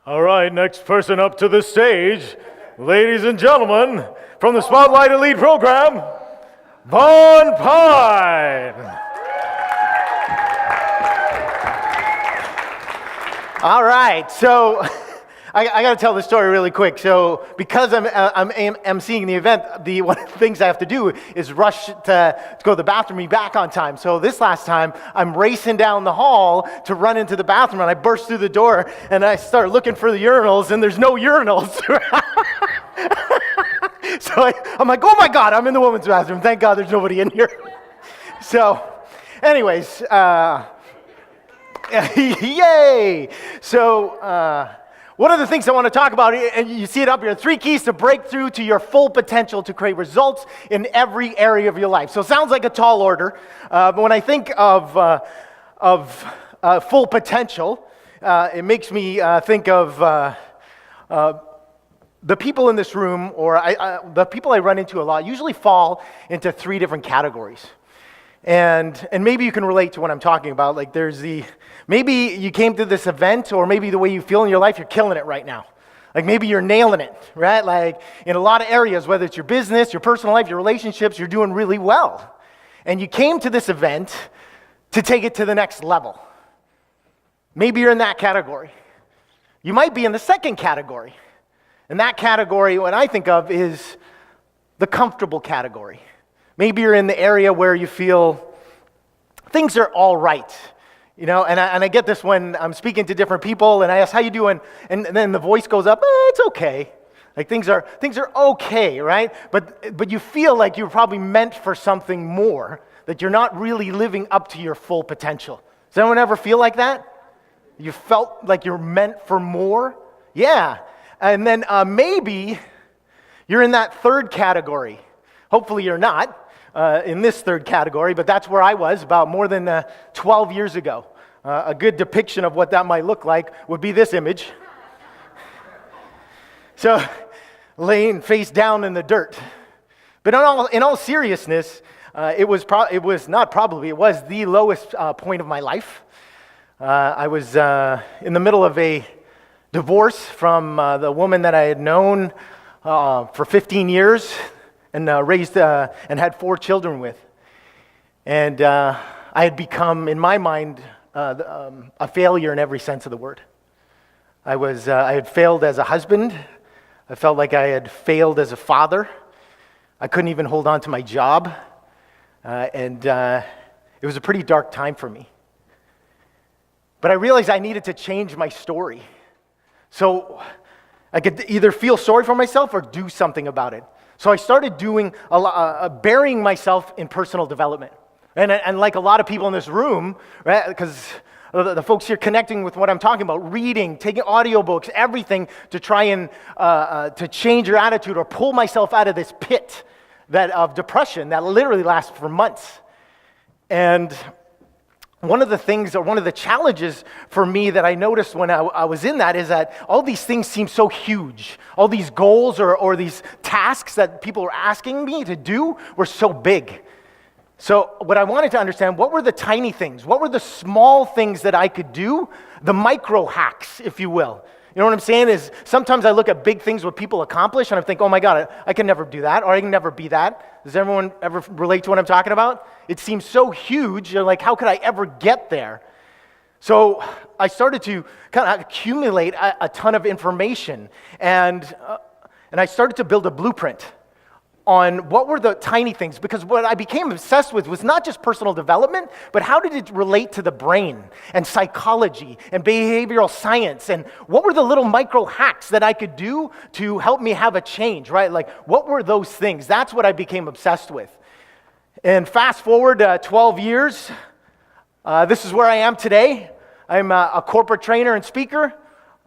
All right, next person up to the stage, ladies and gentlemen, from the Spotlight Elite program, Vaughn Pine. All right, so I got to tell this story really quick. So because I'm emceeing the event, one of the things I have to do is rush to go to the bathroom and be back on time. So this last time, I'm racing down the hall to run into the bathroom, and I burst through the door, and I start looking for the urinals, and there's no urinals. So I'm like, oh my God, I'm in the women's bathroom. Thank God there's nobody in here. So anyways, yay! So one of the things I want to talk about, and you see it up here, 3 keys to break through to your full potential to create results in every area of your life. So it sounds like a tall order, but when I think of full potential, it makes me think of the people in this room, or the people I run into a lot, usually fall into 3 different categories. And maybe you can relate to what I'm talking about. Like maybe you came to this event, or maybe the way you feel in your life, you're killing it right now. Like maybe you're nailing it, right? Like in a lot of areas, whether it's your business, your personal life, your relationships, you're doing really well. And you came to this event to take it to the next level. Maybe you're in that category. You might be in the second category. And that category, what I think of, is the comfortable category. Maybe you're in the area where you feel things are all right, you know, and I get this when I'm speaking to different people, and I ask, how you doing? And then the voice goes up, it's okay. Like things are okay, right? But you feel like you're probably meant for something more, that you're not really living up to your full potential. Does anyone ever feel like that? You felt like you're meant for more? Yeah. And then maybe you're in that third category. Hopefully you're not in this third category, but that's where I was about more than 12 years ago. A good depiction of what that might look like would be this image. So, laying face down in the dirt. But in all seriousness, it was the lowest point of my life. I was in the middle of a divorce from the woman that I had known for 15 years and raised and had 4 children with. And I had become, in my mind, a failure in every sense of the word. I had failed as a husband. I felt like I had failed as a father. I couldn't even hold on to my job. And it was a pretty dark time for me. But I realized I needed to change my story. So I could either feel sorry for myself or do something about it. So I started doing burying myself in personal development. And like a lot of people in this room, right, because the folks here connecting with what I'm talking about, reading, taking audiobooks, everything to try and to change your attitude or pull myself out of this pit of depression that literally lasts for months. And one of the things, or one of the challenges for me that I noticed when I was in that is that all these things seem so huge. All these goals or these tasks that people were asking me to do were so big. So what I wanted to understand, what were the tiny things? What were the small things that I could do? The micro hacks, if you will. You know what I'm saying is sometimes I look at big things what people accomplish and I think, oh my God, I can never do that, or I can never be that. Does everyone ever relate to what I'm talking about? It seems so huge, you're like, how could I ever get there? So I started to kind of accumulate a ton of information, and I started to build a blueprint on what were the tiny things, because what I became obsessed with was not just personal development, but how did it relate to the brain and psychology and behavioral science, and what were the little micro hacks that I could do to help me have a change, right? Like, what were those things? That's what I became obsessed with. And fast forward 12 years, this is where I am today. I'm a corporate trainer and speaker.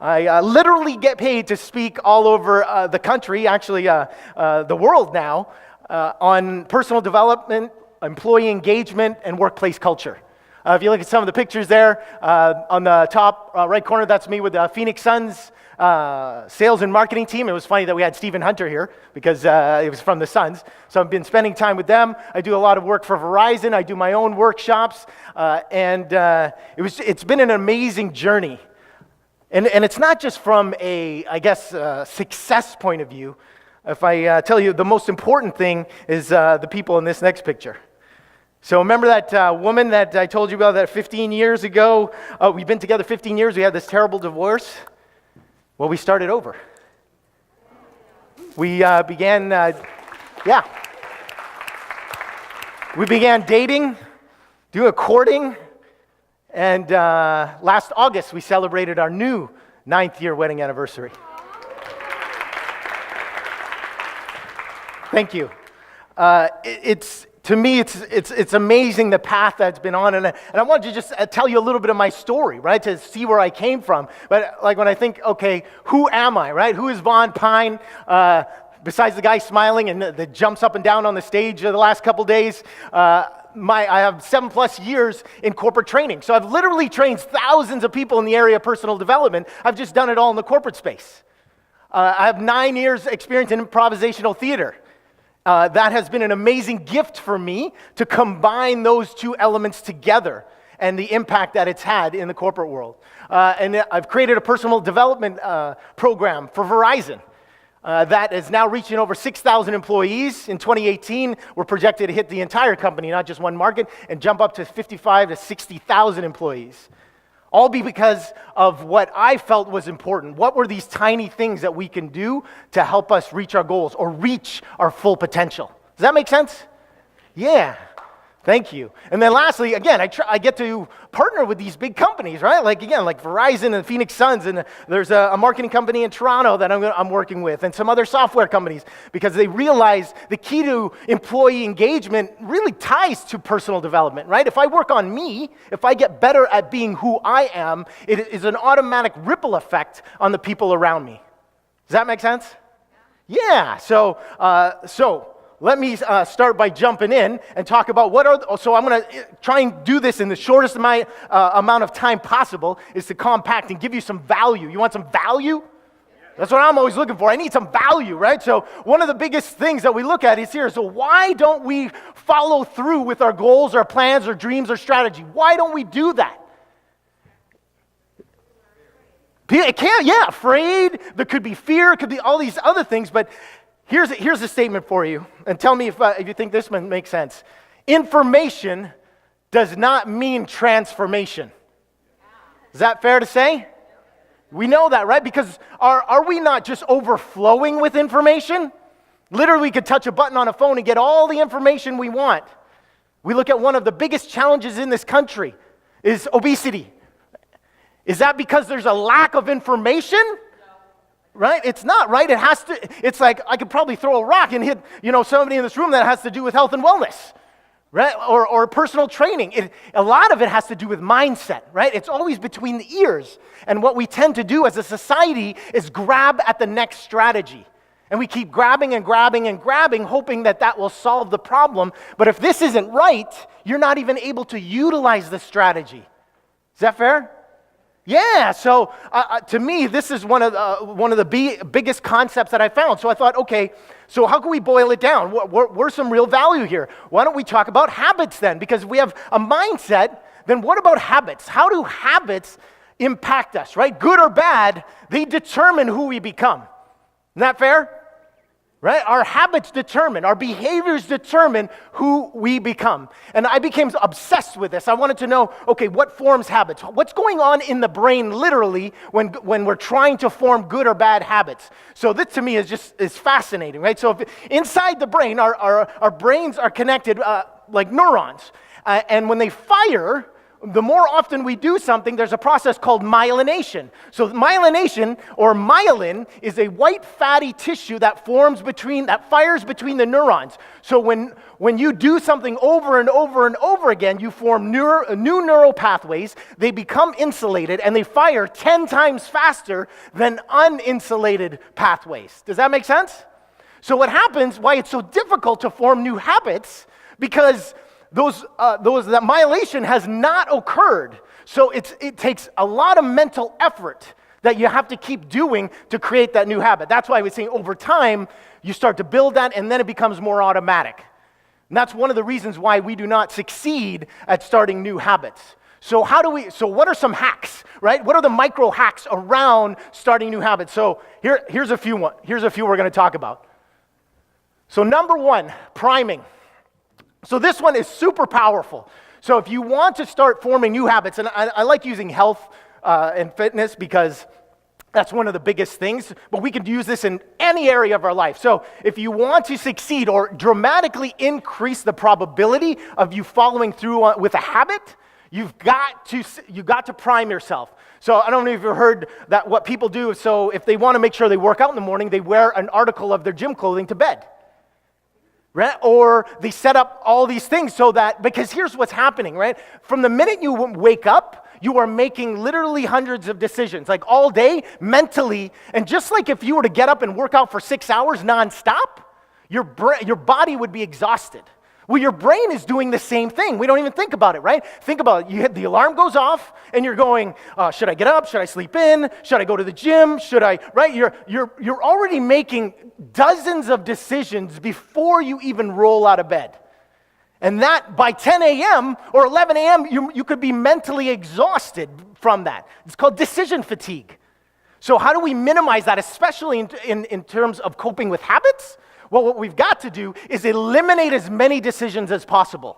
I literally get paid to speak all over the country, actually the world now, on personal development, employee engagement, and workplace culture. If you look at some of the pictures there, on the top right corner, that's me with the Phoenix Suns sales and marketing team. It was funny that we had Stephen Hunter here because it was from the Suns. So I've been spending time with them. I do a lot of work for Verizon. I do my own workshops, and it's been an amazing journey. And it's not just from a, I guess, success point of view. If I tell you the most important thing is the people in this next picture. So remember that woman that I told you about that 15 years ago? We've been together 15 years. We had this terrible divorce. Well, we started over. We began dating, doing courting, and last August we celebrated our new 9th year wedding anniversary. Thank you. To me, it's amazing the path that's been on, and I wanted to just tell you a little bit of my story, right, to see where I came from. But like when I think, okay, who am I, right? Who is Vaughn Pine? Besides the guy smiling and that jumps up and down on the stage the last couple days, I have 7+ years in corporate training. So I've literally trained thousands of people in the area of personal development. I've just done it all in the corporate space. I have 9 years experience in improvisational theater. That has been an amazing gift for me to combine those two elements together and the impact that it's had in the corporate world. And I've created a personal development program for Verizon that is now reaching over 6,000 employees. In 2018, we're projected to hit the entire company, not just one market, and jump up to 55 to 60,000 employees. All because of what I felt was important. What were these tiny things that we can do to help us reach our goals or reach our full potential? Does that make sense? Yeah. Thank you. And then lastly, again, I get to partner with these big companies, right? Like Verizon and Phoenix Suns, and there's a marketing company in Toronto that I'm working with, and some other software companies, because they realize the key to employee engagement really ties to personal development, right? If I work on me, if I get better at being who I am, it is an automatic ripple effect on the people around me. Does that make sense? Yeah. So let me start by jumping in and talk about so I'm going to try and do this in the shortest amount of time possible, is to compact and give you some value. You want some value? That's what I'm always looking for. I need some value, right? So one of the biggest things that we look at is here. So why don't we follow through with our goals, our plans, our dreams, our strategy? Why don't we do that? Afraid. There could be fear. It could be all these other things, but Here's a statement for you, and tell me if you think this one makes sense. Information does not mean transformation. Is that fair to say? We know that, right? Because are we not just overflowing with information? Literally, we could touch a button on a phone and get all the information we want. We look at one of the biggest challenges in this country is obesity. Is that because there's a lack of information? Right? It's not, right? It's like I could probably throw a rock and hit, somebody in this room that has to do with health and wellness, right? Or personal training. A lot of it has to do with mindset, right? It's always between the ears. And what we tend to do as a society is grab at the next strategy. And we keep grabbing and grabbing and grabbing, hoping that will solve the problem. But if this isn't right, you're not even able to utilize the strategy. Is that fair? Yeah, so to me, this is one of the biggest concepts that I found. So I thought, okay, so how can we boil it down? Where's some real value here? Why don't we talk about habits then? Because if we have a mindset, then what about habits? How do habits impact us, right? Good or bad, they determine who we become. Isn't that fair? Right? Our habits determine, our behaviors determine who we become. And I became obsessed with this. I wanted to know, okay, what forms habits? What's going on in the brain literally when we're trying to form good or bad habits? So this to me is fascinating, right? So inside the brain, our brains are connected like neurons. And when they fire, the more often we do something, there's a process called myelination. So myelination, or myelin, is a white fatty tissue that fires between the neurons. So when you do something over and over and over again, you form new neural pathways. They become insulated, and they fire 10 times faster than uninsulated pathways. Does that make sense? So what happens, why it's so difficult to form new habits, because that myelination has not occurred. So it takes a lot of mental effort that you have to keep doing to create that new habit. That's why I was saying over time, you start to build that, and then it becomes more automatic. And that's one of the reasons why we do not succeed at starting new habits. So what are some hacks, right? What are the micro hacks around starting new habits? So here's a few we're going to talk about. So number one, priming. So this one is super powerful. So if you want to start forming new habits, and I like using health and fitness because that's one of the biggest things, but we can use this in any area of our life. So if you want to succeed or dramatically increase the probability of you following through with a habit, you've got to prime yourself. So I don't know if you've heard that what people do. So if they want to make sure they work out in the morning, they wear an article of their gym clothing to bed. Right? Or they set up all these things so that, because here's what's happening, right? From the minute you wake up, you are making literally hundreds of decisions, like all day, mentally. And just like if you were to get up and work out for 6 hours nonstop, your body would be exhausted. Well, your brain is doing the same thing. We don't even think about it, right? Think about it. The alarm goes off, and you're going, should I get up? Should I sleep in? Should I go to the gym? Right? You're already making dozens of decisions before you even roll out of bed. And that, by 10 a.m. or 11 a.m., you could be mentally exhausted from that. It's called decision fatigue. So how do we minimize that, especially in terms of coping with habits? Well, what we've got to do is eliminate as many decisions as possible.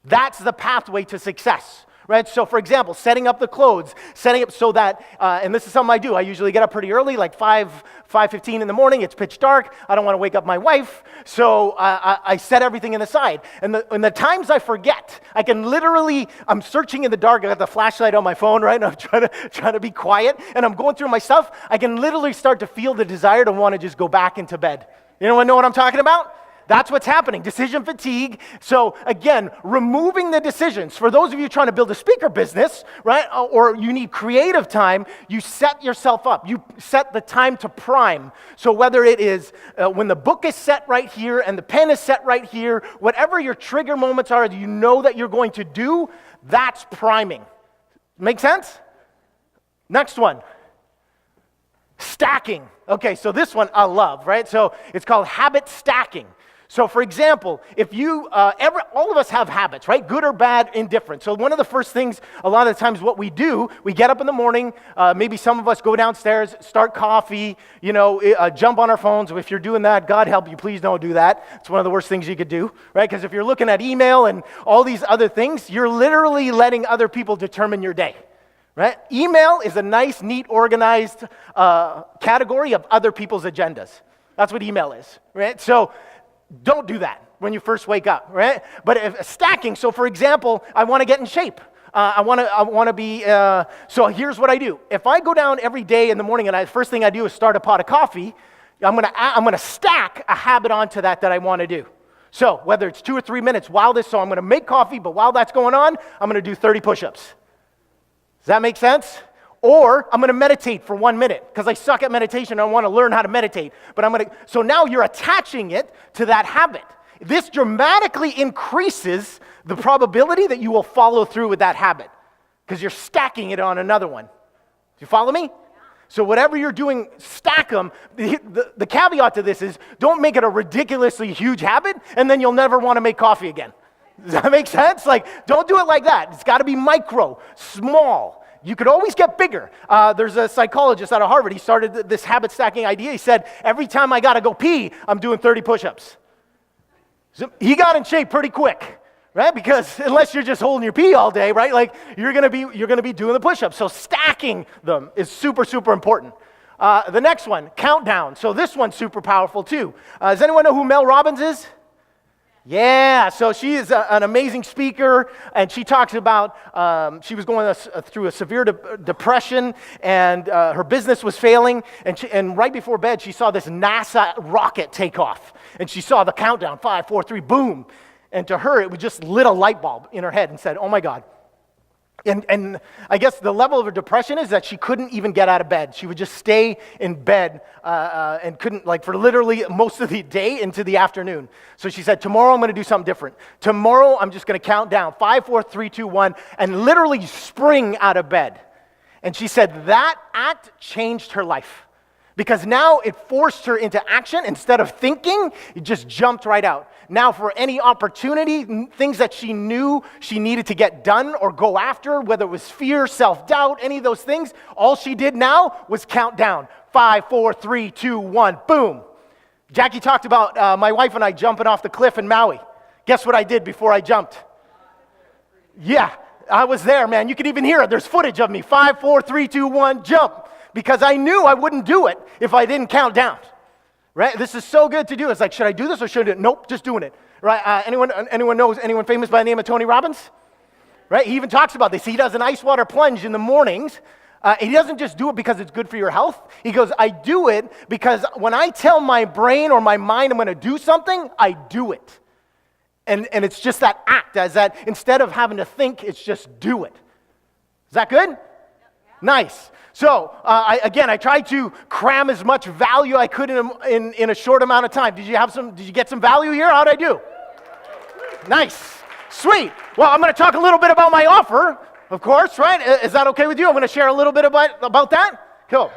That's the pathway to success, right? So, for example, setting up the clothes, setting up so that, and this is something I do. I usually get up pretty early, like 5:15 in the morning. It's pitch dark. I don't want to wake up my wife, so I set everything in the side. And the times I forget, I'm searching in the dark. I got the flashlight on my phone, right? And I'm trying to be quiet, and I'm going through my stuff. I can literally start to feel the desire to want to just go back into bed. Anyone know what I'm talking about? That's what's happening, decision fatigue. So again, removing the decisions. For those of you trying to build a speaker business, right, or you need creative time, you set yourself up. You set the time to prime. So whether it is when the book is set right here and the pen is set right here, whatever your trigger moments are, you know that you're going to do, that's priming. Make sense? Next one. Stacking. Okay, so this one I love, right? So it's called habit stacking. So for example, if you, all of us have habits, right? Good or bad, indifferent. So one of the first things, a lot of the times what we do, we get up in the morning, maybe some of us go downstairs, start coffee, jump on our phones. If you're doing that, God help you, please don't do that. It's one of the worst things you could do, right? Because if you're looking at email and all these other things, you're literally letting other people determine your day. Right? Email is a nice, neat, organized category of other people's agendas. That's what email is, right? So don't do that when you first wake up, right? But if stacking, so for example, I want to get in shape. I want to be, so here's what I do. If I go down every day in the morning and the first thing I do is start a pot of coffee, I'm going to stack a habit onto that I want to do. So whether it's 2 or 3 minutes so I'm going to make coffee, but while that's going on, I'm going to do 30 push-ups. Does that make sense? Or I'm going to meditate for 1 minute because I suck at meditation. I want to learn how to meditate. So now you're attaching it to that habit. This dramatically increases the probability that you will follow through with that habit because you're stacking it on another one. Do you follow me? So whatever you're doing, stack them. The caveat to this is don't make it a ridiculously huge habit and then you'll never want to make coffee again. Does that make sense? Don't do it like that. It's got to be micro, small. You could always get bigger. There's a psychologist out of Harvard. He started this habit stacking idea. He said, every time I got to go pee, I'm doing 30 push-ups. So he got in shape pretty quick, right? Because unless you're just holding your pee all day, right? You're going to be doing the push-ups. So stacking them is super, super important. The next one, countdown. So this one's super powerful too. Does anyone know who Mel Robbins is? Yeah, so she is an amazing speaker, and she talks about she was going through a severe depression, and her business was failing, and right before bed, she saw this NASA rocket take off, and she saw the countdown, 5, 4, 3, boom, and to her, it just lit a light bulb in her head and said, oh my God. And I guess the level of her depression is that she couldn't even get out of bed. She would just stay in bed and couldn't, for literally most of the day into the afternoon. So she said, tomorrow I'm going to do something different. Tomorrow I'm just going to count down 5, 4, 3, 2, 1, and literally spring out of bed. And she said that act changed her life Because now it forced her into action. Instead of thinking, it just jumped right out. Now for any opportunity, things that she knew she needed to get done or go after, whether it was fear, self-doubt, any of those things, all she did now was count down. 5, 4, 3, 2, 1, boom. Jackie talked about my wife and I jumping off the cliff in Maui. Guess what I did before I jumped? Yeah, I was there, man. You can even hear it. There's footage of me. 5, 4, 3, 2, 1, jump. Because I knew I wouldn't do it if I didn't count down. Right? This is so good to do. It's like, should I do this or should I do it? Nope, just doing it. Right? Anyone famous by the name of Tony Robbins? Right? He even talks about this. He does an ice water plunge in the mornings. He doesn't just do it because it's good for your health. He goes, I do it because when I tell my brain or my mind I'm going to do something, I do it. And it's just that act, as that instead of having to think, it's just do it. Is that good? Nice. So, I tried to cram as much value I could in a short amount of time. Did you get some value here? How'd I do? Nice. Sweet. Well, I'm going to talk a little bit about my offer, of course, right? Is that okay with you? I'm going to share a little bit about that. Cool.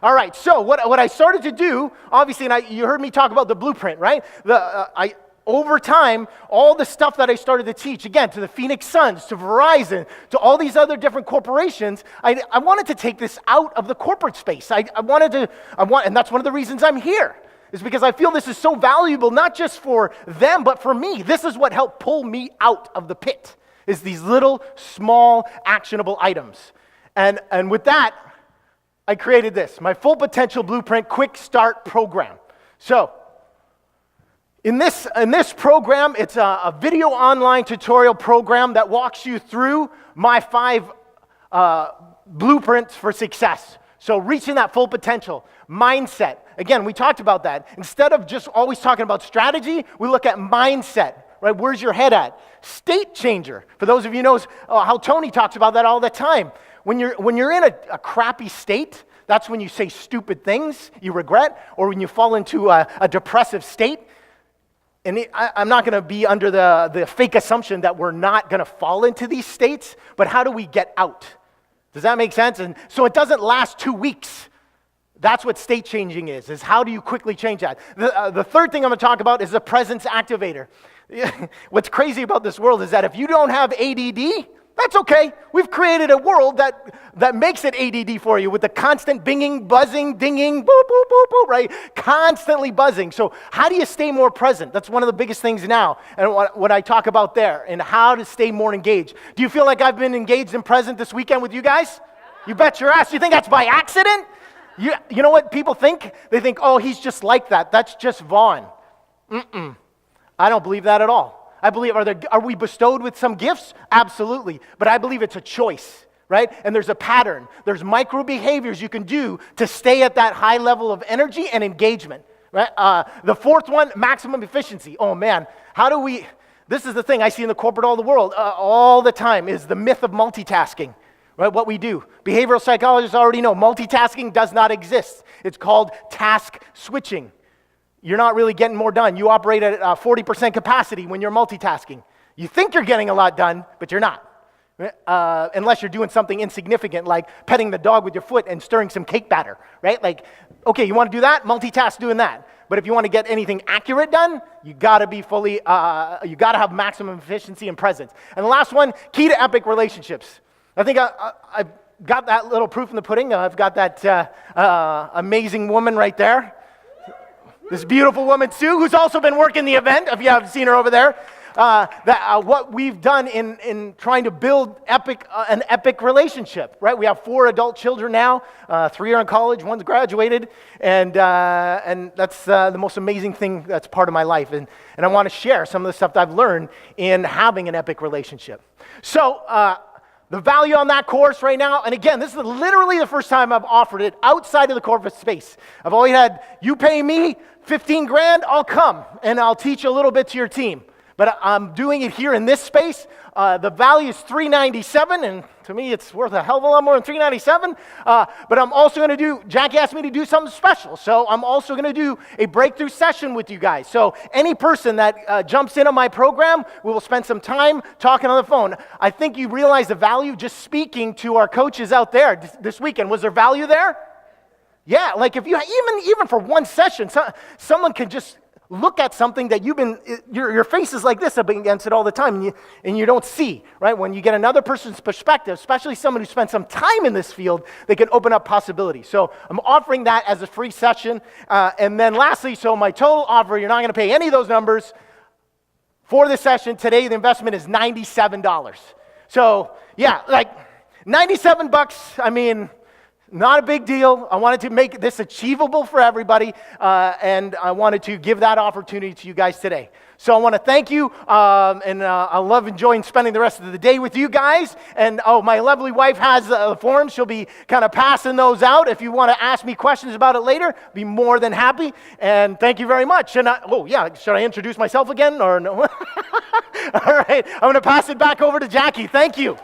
All right. So, what I started to do, obviously, and you heard me talk about the blueprint, right? Over time, all the stuff that I started to teach, again, to the Phoenix Suns, to Verizon, to all these other different corporations, I wanted to take this out of the corporate space. And that's one of the reasons I'm here, is because I feel this is so valuable, not just for them, but for me. This is what helped pull me out of the pit, is these little, small, actionable items. And with that, I created this, my Full Potential Blueprint Quick Start Program. So, in this program, it's a video online tutorial program that walks you through my 5 blueprints for success. So reaching that full potential, mindset. Again, we talked about that. Instead of just always talking about strategy, we look at mindset, right? Where's your head at? State changer. For those of you who knows how Tony talks about that all the time. When you're in a crappy state, that's when you say stupid things you regret, or when you fall into a depressive state. And I'm not going to be under the fake assumption that we're not going to fall into these states, but how do we get out? Does that make sense? And so it doesn't last 2 weeks. That's what state changing is how do you quickly change that? The third thing I'm going to talk about is the presence activator. What's crazy about this world is that if you don't have ADD, that's okay. We've created a world that makes it ADD for you with the constant binging, buzzing, dinging, boop, boop, boop, boop, right? Constantly buzzing. So how do you stay more present? That's one of the biggest things now, and what I talk about there, and how to stay more engaged. Do you feel like I've been engaged and present this weekend with you guys? You bet your ass. You think that's by accident? You know what people think? They think, oh, he's just like that. That's just Vaughn. I don't believe that at all. I believe, are we bestowed with some gifts? Absolutely. But I believe it's a choice, right? And there's a pattern. There's micro behaviors you can do to stay at that high level of energy and engagement, right? The fourth one, maximum efficiency. Oh man, this is the thing I see in the corporate all the time, is the myth of multitasking, right? What we do. Behavioral psychologists already know multitasking does not exist. It's called task switching. You're not really getting more done. You operate at 40% capacity when you're multitasking. You think you're getting a lot done, but you're not. Unless you're doing something insignificant like petting the dog with your foot and stirring some cake batter, right? Like, okay, you want to do that? Multitask doing that. But if you want to get anything accurate done, you got to be you got to have maximum efficiency and presence. And the last one, key to epic relationships. I think I've got that little proof in the pudding. I've got that amazing woman right there. This beautiful woman, Sue, who's also been working the event, if you haven't seen her over there. What we've done in trying to build an epic relationship, right? We have 4 adult children now, 3 are in college, 1's graduated, and that's the most amazing thing that's part of my life. And I want to share some of the stuff that I've learned in having an epic relationship. So, the value on that course right now, and again, this is literally the first time I've offered it outside of the corporate space. I've always had, you pay me 15 grand, I'll come, and I'll teach a little bit to your team. But I'm doing it here in this space. The value is $397, and to me, it's worth a hell of a lot more than $397. But I'm also going to do, Jackie asked me to do something special, so I'm also going to do a breakthrough session with you guys. So any person that jumps into my program, we will spend some time talking on the phone. I think you realize the value just speaking to our coaches out there this weekend. Was there value there? Yeah, like if you even for one session, someone can just look at something that your face is like this up against it all the time, and you don't see, right? When you get another person's perspective, especially someone who spent some time in this field, they can open up possibilities. So I'm offering that as a free session. And then lastly, so my total offer, you're not going to pay any of those numbers for this session. Today, the investment is $97. So yeah, like $97, I mean, not a big deal. I wanted to make this achievable for everybody, and I wanted to give that opportunity to you guys today. So I want to thank you, and I love enjoying spending the rest of the day with you guys. And my lovely wife has the forms. She'll be kind of passing those out. If you want to ask me questions about it later, be more than happy. And thank you very much. And should I introduce myself again or no? All right, I'm going to pass it back over to Jackie. Thank you.